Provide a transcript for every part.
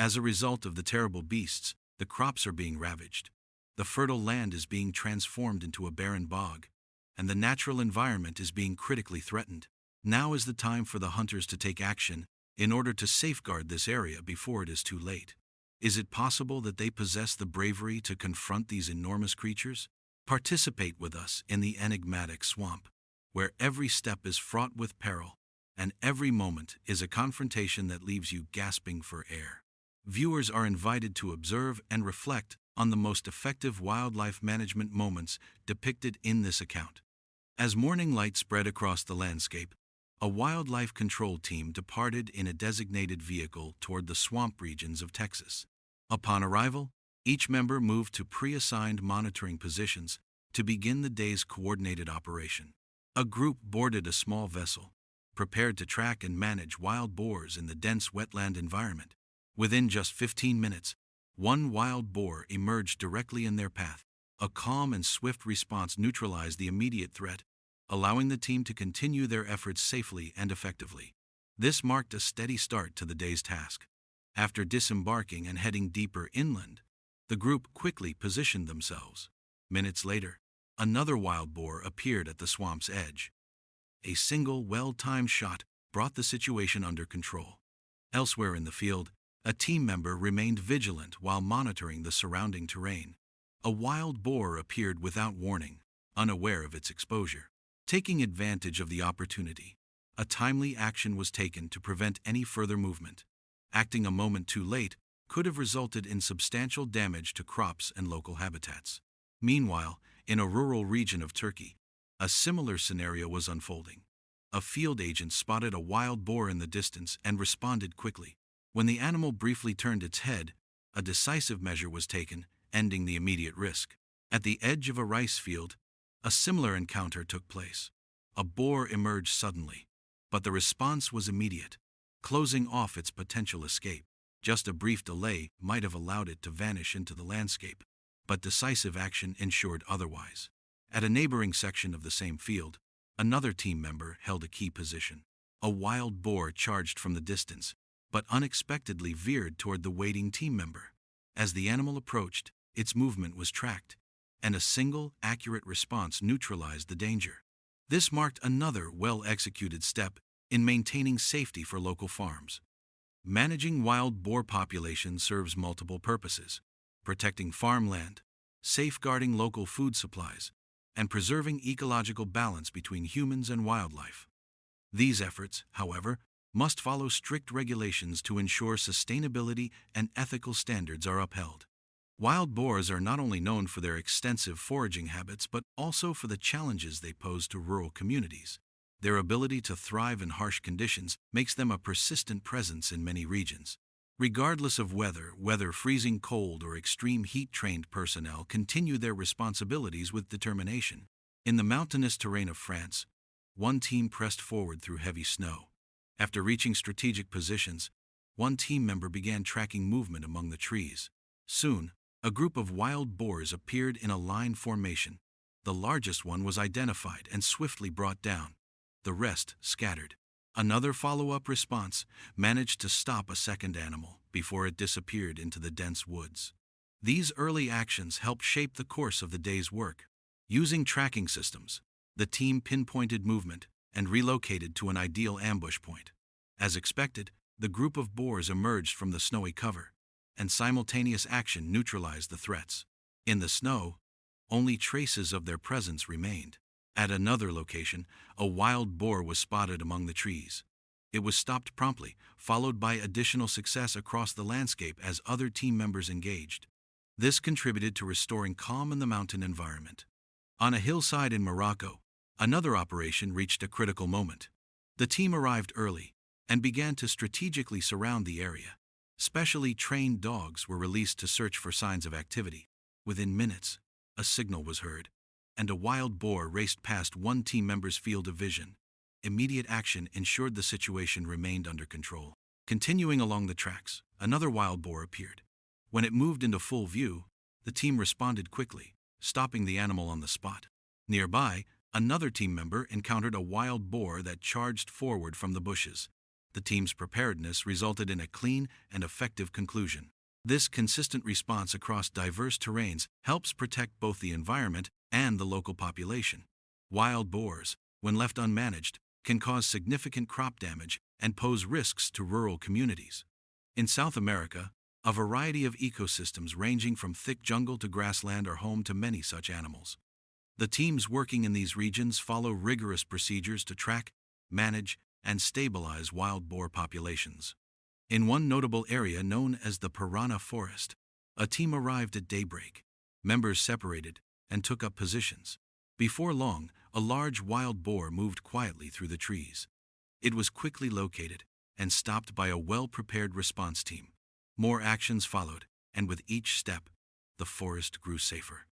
As a result of the terrible beasts, the crops are being ravaged. The fertile land is being transformed into a barren bog, and the natural environment is being critically threatened. Now is the time for the hunters to take action in order to safeguard this area before it is too late. Is it possible that they possess the bravery to confront these enormous creatures? Participate with us in the enigmatic swamp, where every step is fraught with peril, and every moment is a confrontation that leaves you gasping for air. Viewers are invited to observe and reflect on the most effective wildlife management moments depicted in this account. As morning light spread across the landscape, a wildlife control team departed in a designated vehicle toward the swamp regions of Texas. Upon arrival, each member moved to pre-assigned monitoring positions to begin the day's coordinated operation. A group boarded a small vessel, prepared to track and manage wild boars in the dense wetland environment. Within just 15 minutes, one wild boar emerged directly in their path. A calm and swift response neutralized the immediate threat, allowing the team to continue their efforts safely and effectively. This marked a steady start to the day's task. After disembarking and heading deeper inland, the group quickly positioned themselves. Minutes later, another wild boar appeared at the swamp's edge. A single, well-timed shot brought the situation under control. Elsewhere in the field, a team member remained vigilant while monitoring the surrounding terrain. A wild boar appeared without warning, unaware of its exposure. Taking advantage of the opportunity, a timely action was taken to prevent any further movement. Acting a moment too late could have resulted in substantial damage to crops and local habitats. Meanwhile, in a rural region of Turkey, a similar scenario was unfolding. A field agent spotted a wild boar in the distance and responded quickly. When the animal briefly turned its head, a decisive measure was taken, ending the immediate risk. At the edge of a rice field, a similar encounter took place. A boar emerged suddenly, but the response was immediate, closing off its potential escape. Just a brief delay might have allowed it to vanish into the landscape, but decisive action ensured otherwise. At a neighboring section of the same field, another team member held a key position. A wild boar charged from the distance, but unexpectedly veered toward the waiting team member. As the animal approached, its movement was tracked, and a single, accurate response neutralized the danger. This marked another well-executed step in maintaining safety for local farms. Managing wild boar populations serves multiple purposes: protecting farmland, safeguarding local food supplies, and preserving ecological balance between humans and wildlife. These efforts, however, must follow strict regulations to ensure sustainability and ethical standards are upheld. Wild boars are not only known for their extensive foraging habits but also for the challenges they pose to rural communities. Their ability to thrive in harsh conditions makes them a persistent presence in many regions. Regardless of whether freezing cold or extreme heat, trained personnel continue their responsibilities with determination. In the mountainous terrain of France, one team pressed forward through heavy snow. After reaching strategic positions, one team member began tracking movement among the trees. Soon, a group of wild boars appeared in a line formation. The largest one was identified and swiftly brought down. The rest scattered. Another follow-up response managed to stop a second animal before it disappeared into the dense woods. These early actions helped shape the course of the day's work. Using tracking systems, the team pinpointed movement and relocated to an ideal ambush point. As expected, the group of boars emerged from the snowy cover, and simultaneous action neutralized the threats. In the snow, only traces of their presence remained. At another location, a wild boar was spotted among the trees. It was stopped promptly, followed by additional success across the landscape as other team members engaged. This contributed to restoring calm in the mountain environment. On a hillside in Morocco, another operation reached a critical moment. The team arrived early and began to strategically surround the area. Specially trained dogs were released to search for signs of activity. Within minutes, a signal was heard, and a wild boar raced past one team member's field of vision. Immediate action ensured the situation remained under control. Continuing along the tracks, another wild boar appeared. When it moved into full view, the team responded quickly, stopping the animal on the spot. Nearby, another team member encountered a wild boar that charged forward from the bushes. The team's preparedness resulted in a clean and effective conclusion. This consistent response across diverse terrains helps protect both the environment and the local population. Wild boars, when left unmanaged, can cause significant crop damage and pose risks to rural communities. In South America, a variety of ecosystems ranging from thick jungle to grassland are home to many such animals. The teams working in these regions follow rigorous procedures to track, manage, and stabilize wild boar populations. In one notable area known as the Piranha Forest, a team arrived at daybreak. Members separated and took up positions. Before long, a large wild boar moved quietly through the trees. It was quickly located and stopped by a well-prepared response team. More actions followed, and with each step, the forest grew safer.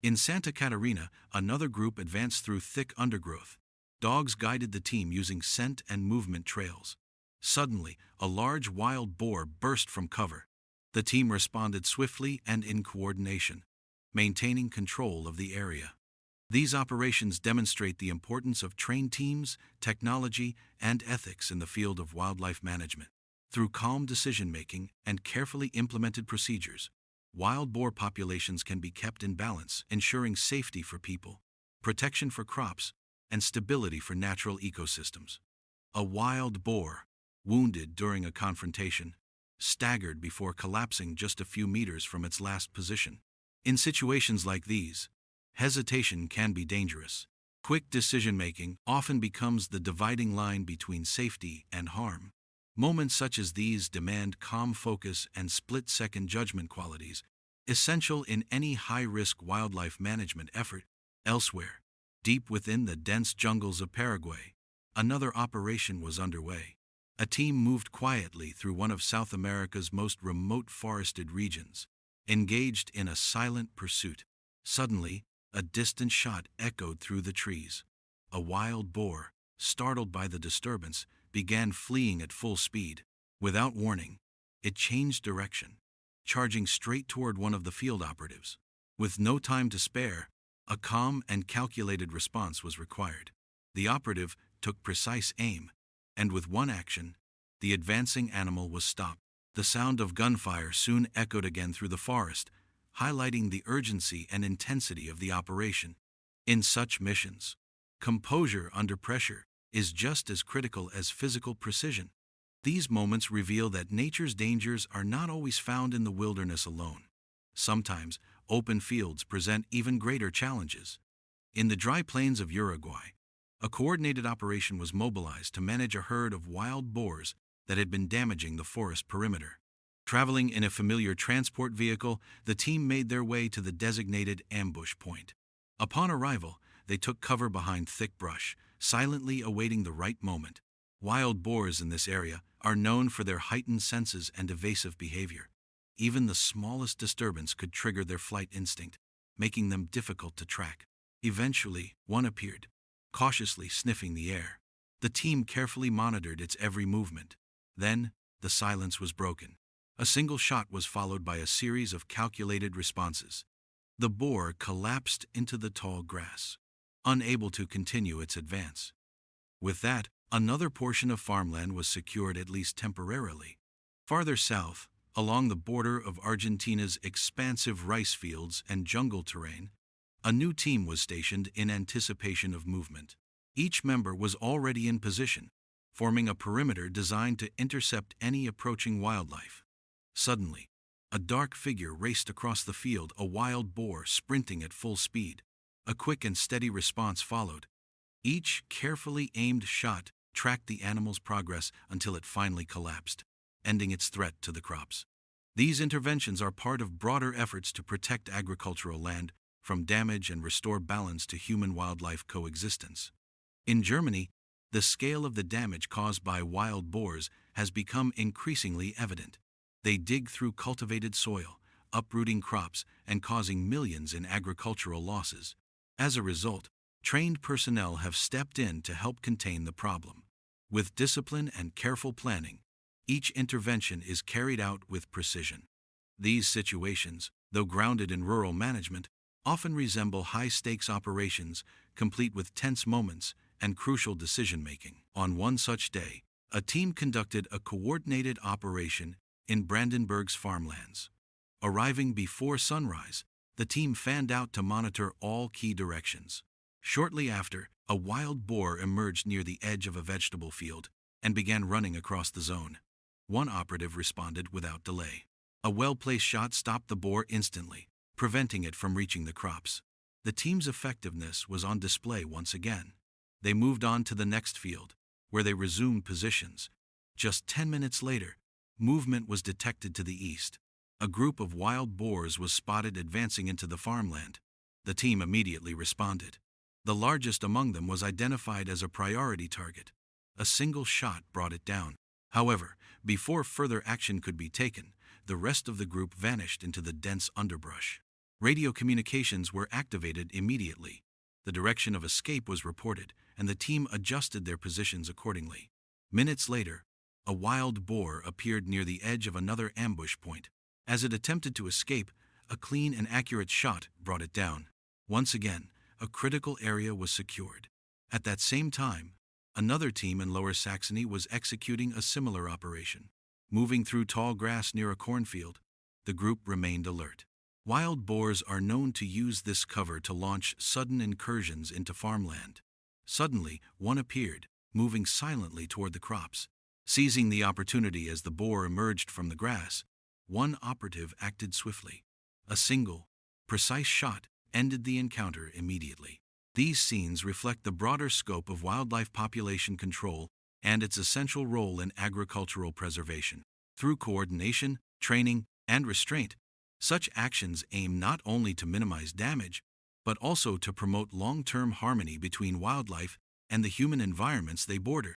In Santa Catarina, another group advanced through thick undergrowth. Dogs guided the team using scent and movement trails. Suddenly, a large wild boar burst from cover. The team responded swiftly and in coordination, maintaining control of the area. These operations demonstrate the importance of trained teams, technology, and ethics in the field of wildlife management. Through calm decision-making and carefully implemented procedures, wild boar populations can be kept in balance, ensuring safety for people, protection for crops, and stability for natural ecosystems. A wild boar, wounded during a confrontation, staggered before collapsing just a few meters from its last position. In situations like these, hesitation can be dangerous. Quick decision-making often becomes the dividing line between safety and harm. Moments such as these demand calm focus and split-second judgment qualities, essential in any high-risk wildlife management effort. Elsewhere, deep within the dense jungles of Paraguay, another operation was underway. A team moved quietly through one of South America's most remote forested regions, engaged in a silent pursuit. Suddenly, a distant shot echoed through the trees. A wild boar, startled by the disturbance, began fleeing at full speed. Without warning, it changed direction, charging straight toward one of the field operatives. With no time to spare, a calm and calculated response was required. The operative took precise aim, and with one action, the advancing animal was stopped. The sound of gunfire soon echoed again through the forest, highlighting the urgency and intensity of the operation. In such missions, composure under pressure is just as critical as physical precision. These moments reveal that nature's dangers are not always found in the wilderness alone. Sometimes, open fields present even greater challenges. In the dry plains of Uruguay, a coordinated operation was mobilized to manage a herd of wild boars that had been damaging the forest perimeter. Traveling in a familiar transport vehicle, the team made their way to the designated ambush point. Upon arrival, they took cover behind thick brush, silently awaiting the right moment. Wild boars in this area are known for their heightened senses and evasive behavior. Even the smallest disturbance could trigger their flight instinct, making them difficult to track. Eventually, one appeared, cautiously sniffing the air. The team carefully monitored its every movement. Then, the silence was broken. A single shot was followed by a series of calculated responses. The boar collapsed into the tall grass, unable to continue its advance. With that, another portion of farmland was secured at least temporarily. Farther south, along the border of Argentina's expansive rice fields and jungle terrain, a new team was stationed in anticipation of movement. Each member was already in position, forming a perimeter designed to intercept any approaching wildlife. Suddenly, a dark figure raced across the field, a wild boar sprinting at full speed. A quick and steady response followed. Each carefully aimed shot tracked the animal's progress until it finally collapsed, ending its threat to the crops. These interventions are part of broader efforts to protect agricultural land from damage and restore balance to human-wildlife coexistence. In Germany, the scale of the damage caused by wild boars has become increasingly evident. They dig through cultivated soil, uprooting crops and causing millions in agricultural losses. As a result, trained personnel have stepped in to help contain the problem. With discipline and careful planning, each intervention is carried out with precision. These situations, though grounded in rural management, often resemble high-stakes operations, complete with tense moments and crucial decision-making. On one such day, A team conducted a coordinated operation in Brandenburg's farmlands. Arriving before sunrise, the team fanned out to monitor all key directions. Shortly after, a wild boar emerged near the edge of a vegetable field and began running across the zone. One operative responded without delay. A well-placed shot stopped the boar instantly, preventing it from reaching the crops. The team's effectiveness was on display once again. They moved on to the next field, where they resumed positions. Just 10 minutes later, movement was detected to the east. A group of wild boars was spotted advancing into the farmland. The team immediately responded. The largest among them was identified as a priority target. A single shot brought it down. However, before further action could be taken, the rest of the group vanished into the dense underbrush. Radio communications were activated immediately. The direction of escape was reported, and the team adjusted their positions accordingly. Minutes later, a wild boar appeared near the edge of another ambush point. As it attempted to escape, a clean and accurate shot brought it down. Once again, a critical area was secured. At that same time, another team in Lower Saxony was executing a similar operation. Moving through tall grass near a cornfield, the group remained alert. Wild boars are known to use this cover to launch sudden incursions into farmland. Suddenly, one appeared, moving silently toward the crops. Seizing the opportunity as the boar emerged from the grass, one operative acted swiftly. A single, precise shot ended the encounter immediately. These scenes reflect the broader scope of wildlife population control and its essential role in agricultural preservation. Through coordination, training, and restraint, such actions aim not only to minimize damage, but also to promote long-term harmony between wildlife and the human environments they border.